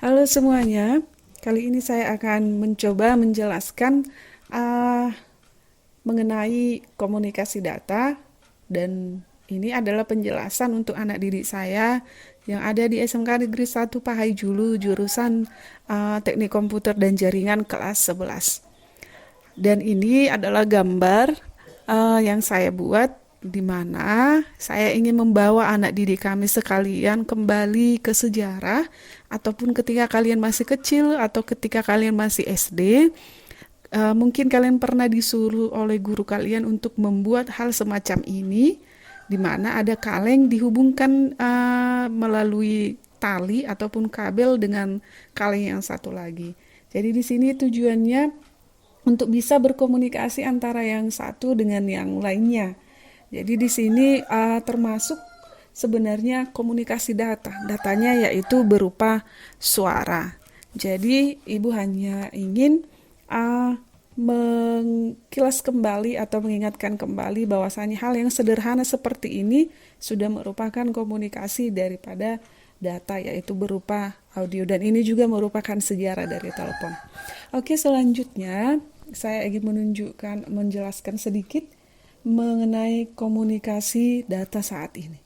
Halo semuanya, kali ini saya akan mencoba menjelaskan uh, mengenai komunikasi data, dan ini adalah penjelasan untuk anak didik saya yang ada di SMK Negeri 1 Pahai Julu, jurusan Teknik Komputer dan Jaringan kelas 11. Dan ini adalah gambar yang saya buat, di mana saya ingin membawa anak didik kami sekalian kembali ke sejarah, ataupun ketika kalian masih kecil atau ketika kalian masih SD. Mungkin kalian pernah disuruh oleh guru kalian untuk membuat hal semacam ini, di mana ada kaleng dihubungkan melalui tali ataupun kabel dengan kaleng yang satu lagi. Jadi di sini tujuannya untuk bisa berkomunikasi antara yang satu dengan yang lainnya. Jadi di sini termasuk sebenarnya komunikasi data. Datanya yaitu berupa suara. Jadi ibu hanya ingin mengkilas kembali atau mengingatkan kembali bahwasanya hal yang sederhana seperti ini sudah merupakan komunikasi daripada data, yaitu berupa audio, dan ini juga merupakan sejarah dari telepon. Oke, selanjutnya saya ingin menjelaskan sedikit mengenai komunikasi data saat ini.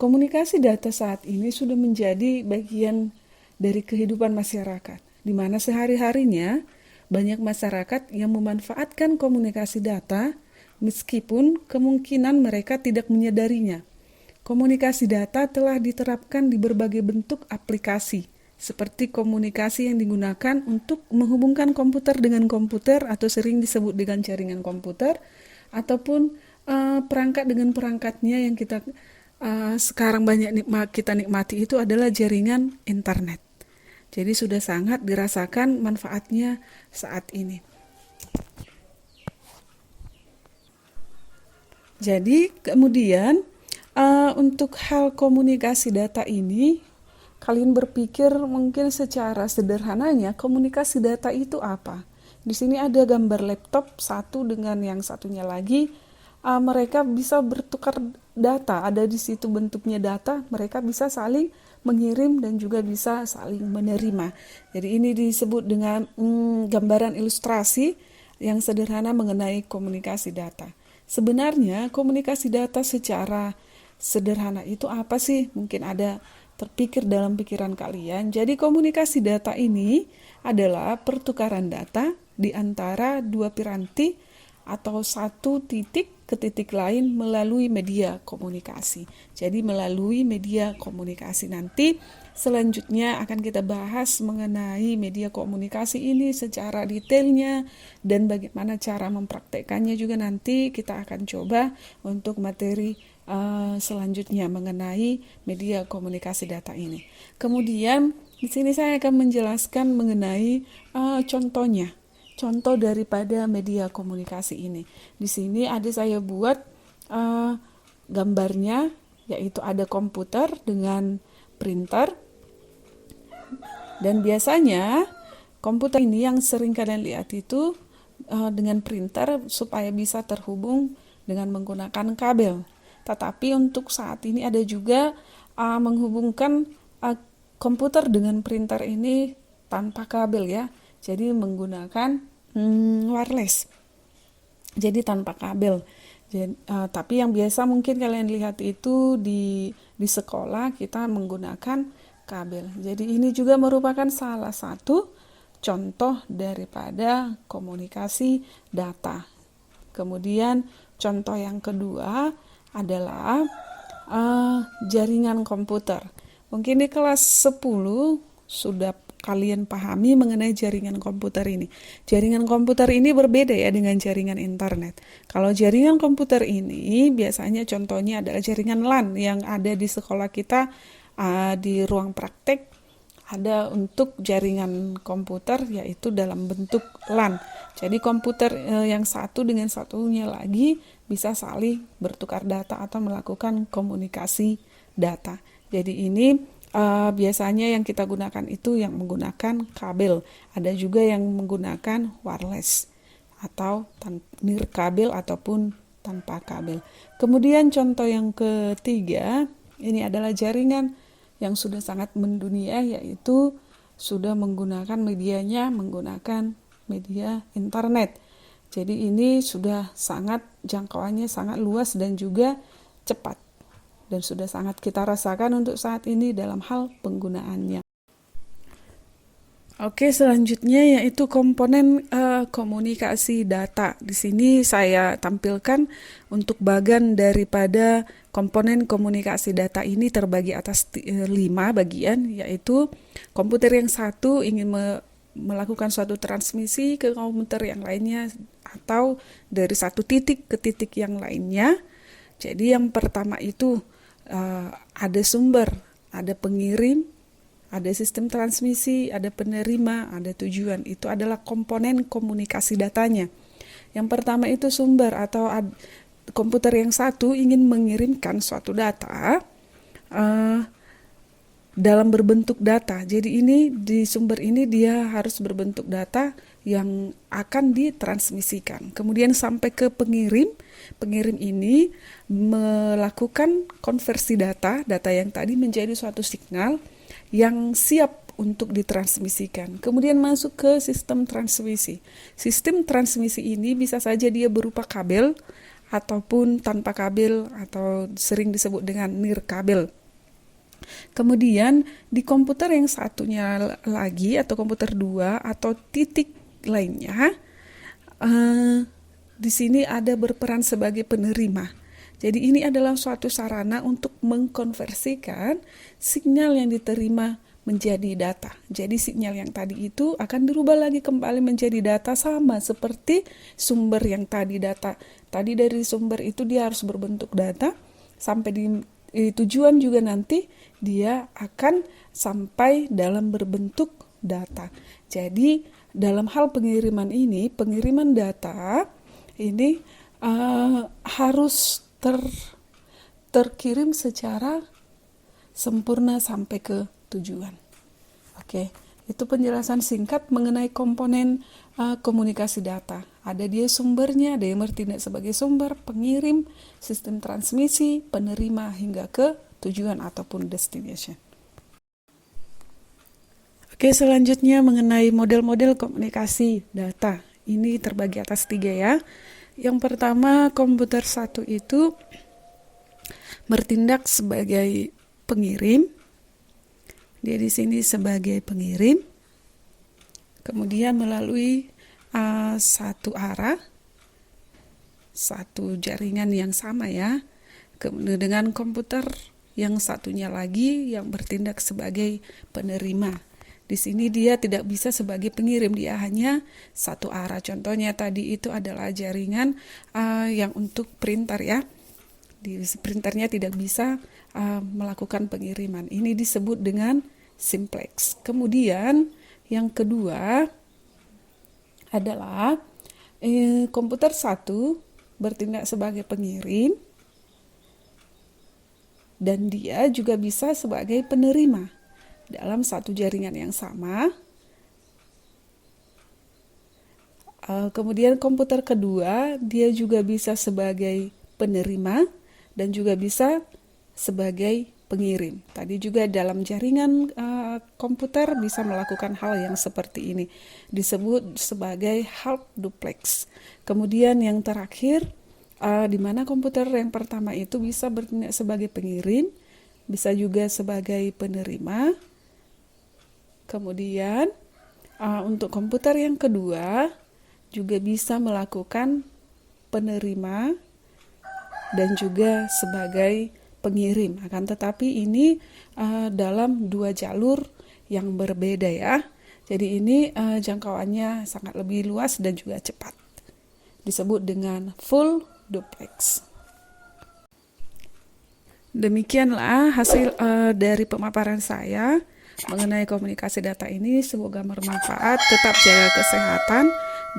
Komunikasi data saat ini sudah menjadi bagian dari kehidupan masyarakat, di mana sehari-harinya banyak masyarakat yang memanfaatkan komunikasi data meskipun kemungkinan mereka tidak menyadarinya. Komunikasi data telah diterapkan di berbagai bentuk aplikasi, seperti komunikasi yang digunakan untuk menghubungkan komputer dengan komputer atau sering disebut dengan jaringan komputer, ataupun perangkat dengan perangkatnya yang kita sekarang banyak kita nikmati itu adalah jaringan internet. Jadi sudah sangat dirasakan manfaatnya saat ini. Jadi kemudian untuk hal komunikasi data ini, kalian berpikir mungkin secara sederhananya komunikasi data itu apa? Di sini ada gambar laptop satu dengan yang satunya lagi. Mereka bisa bertukar data, ada di situ bentuknya data, mereka bisa saling mengirim dan juga bisa saling menerima. Jadi ini disebut dengan gambaran ilustrasi yang sederhana mengenai komunikasi data. Sebenarnya komunikasi data secara sederhana itu apa sih? Mungkin ada terpikir dalam pikiran kalian. Jadi komunikasi data ini adalah pertukaran data di antara dua piranti atau satu titik ke titik lain melalui media komunikasi. Jadi melalui media komunikasi. Nanti selanjutnya akan kita bahas mengenai media komunikasi ini secara detailnya dan bagaimana cara mempraktekannya juga nanti kita akan coba untuk materi selanjutnya mengenai media komunikasi data ini. Kemudian di sini saya akan menjelaskan mengenai contohnya. Contoh daripada media komunikasi ini. Di sini ada saya buat gambarnya, yaitu ada komputer dengan printer. Dan biasanya komputer ini yang sering kalian lihat itu dengan printer supaya bisa terhubung dengan menggunakan kabel. Tetapi untuk saat ini ada juga menghubungkan komputer dengan printer ini tanpa kabel ya. Jadi menggunakan wireless. Jadi tanpa kabel. Jadi, tapi yang biasa mungkin kalian lihat itu di sekolah kita menggunakan kabel. Jadi ini juga merupakan salah satu contoh daripada komunikasi data. Kemudian contoh yang kedua adalah jaringan komputer. Mungkin di kelas 10 sudah kalian pahami mengenai jaringan komputer ini. Jaringan komputer ini berbeda ya dengan jaringan internet. Kalau jaringan komputer ini biasanya contohnya adalah jaringan LAN yang ada di sekolah kita, di ruang praktek ada untuk jaringan komputer yaitu dalam bentuk LAN. Jadi komputer yang satu dengan satunya lagi bisa saling bertukar data atau melakukan komunikasi data. Jadi ini biasanya yang kita gunakan itu yang menggunakan kabel. Ada juga yang menggunakan wireless atau nirkabel ataupun tanpa kabel. Kemudian contoh yang ketiga, ini adalah jaringan yang sudah sangat mendunia, yaitu sudah menggunakan menggunakan media internet. Jadi ini sudah sangat jangkauannya sangat luas dan juga cepat. Dan sudah sangat kita rasakan untuk saat ini dalam hal penggunaannya. Oke, selanjutnya yaitu komponen komunikasi data. Di sini saya tampilkan untuk bagian daripada komponen komunikasi data ini terbagi atas 5 bagian, yaitu komputer yang satu ingin melakukan suatu transmisi ke komputer yang lainnya atau dari satu titik ke titik yang lainnya. Jadi yang pertama itu ada sumber, ada pengirim, ada sistem transmisi, ada penerima, ada tujuan. Itu adalah komponen komunikasi datanya. Yang pertama itu sumber atau komputer yang satu ingin mengirimkan suatu data dalam berbentuk data. Jadi ini di sumber ini dia harus berbentuk data yang akan ditransmisikan. Kemudian sampai ke pengirim. Pengirim ini melakukan konversi data yang tadi menjadi suatu signal yang siap untuk ditransmisikan. Kemudian masuk ke sistem transmisi. Sistem transmisi ini bisa saja dia berupa kabel ataupun tanpa kabel atau sering disebut dengan nirkabel. Kemudian di komputer yang satunya lagi atau komputer 2 atau titik lainnya, di sini ada berperan sebagai penerima. Jadi ini adalah suatu sarana untuk mengkonversikan sinyal yang diterima menjadi data. Jadi sinyal yang tadi itu akan dirubah lagi kembali menjadi data sama seperti sumber yang tadi data. Tadi dari sumber itu dia harus berbentuk data, sampai di tujuan juga nanti dia akan sampai dalam berbentuk data. Jadi dalam hal pengiriman ini, pengiriman data ini harus terkirim secara sempurna sampai ke tujuan. Oke, itu penjelasan singkat mengenai komponen komunikasi data. Ada dia sumbernya, ada yang bertindak sebagai sumber, pengirim, sistem transmisi, penerima hingga ke tujuan ataupun destination. Oke, selanjutnya mengenai model-model komunikasi data. Ini terbagi atas 3 ya. Yang pertama, komputer satu itu bertindak sebagai pengirim. Dia di sini sebagai pengirim. Kemudian melalui satu arah, satu jaringan yang sama ya. Kemudian dengan komputer yang satunya lagi yang bertindak sebagai penerima. Di sini dia tidak bisa sebagai pengirim, dia hanya satu arah. Contohnya tadi itu adalah jaringan yang untuk printer ya. Di printernya tidak bisa melakukan pengiriman. Ini disebut dengan simplex. Kemudian yang kedua adalah komputer satu bertindak sebagai pengirim dan dia juga bisa sebagai penerima dalam satu jaringan yang sama. Kemudian komputer kedua dia juga bisa sebagai penerima dan juga bisa sebagai pengirim. Tadi juga dalam jaringan komputer bisa melakukan hal yang seperti ini. Disebut sebagai half duplex. Kemudian yang terakhir, di mana komputer yang pertama itu bisa bertindak sebagai pengirim, bisa juga sebagai penerima. Kemudian untuk komputer yang kedua juga bisa melakukan penerima dan juga sebagai pengirim. Akan tetapi ini dalam 2 jalur yang berbeda ya. Jadi ini jangkauannya sangat lebih luas dan juga cepat. Disebut dengan full duplex. Demikianlah hasil dari pemaparan saya mengenai komunikasi data ini. Semoga bermanfaat. Tetap jaga kesehatan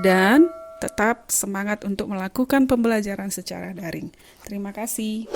dan tetap semangat untuk melakukan pembelajaran secara daring. Terima kasih.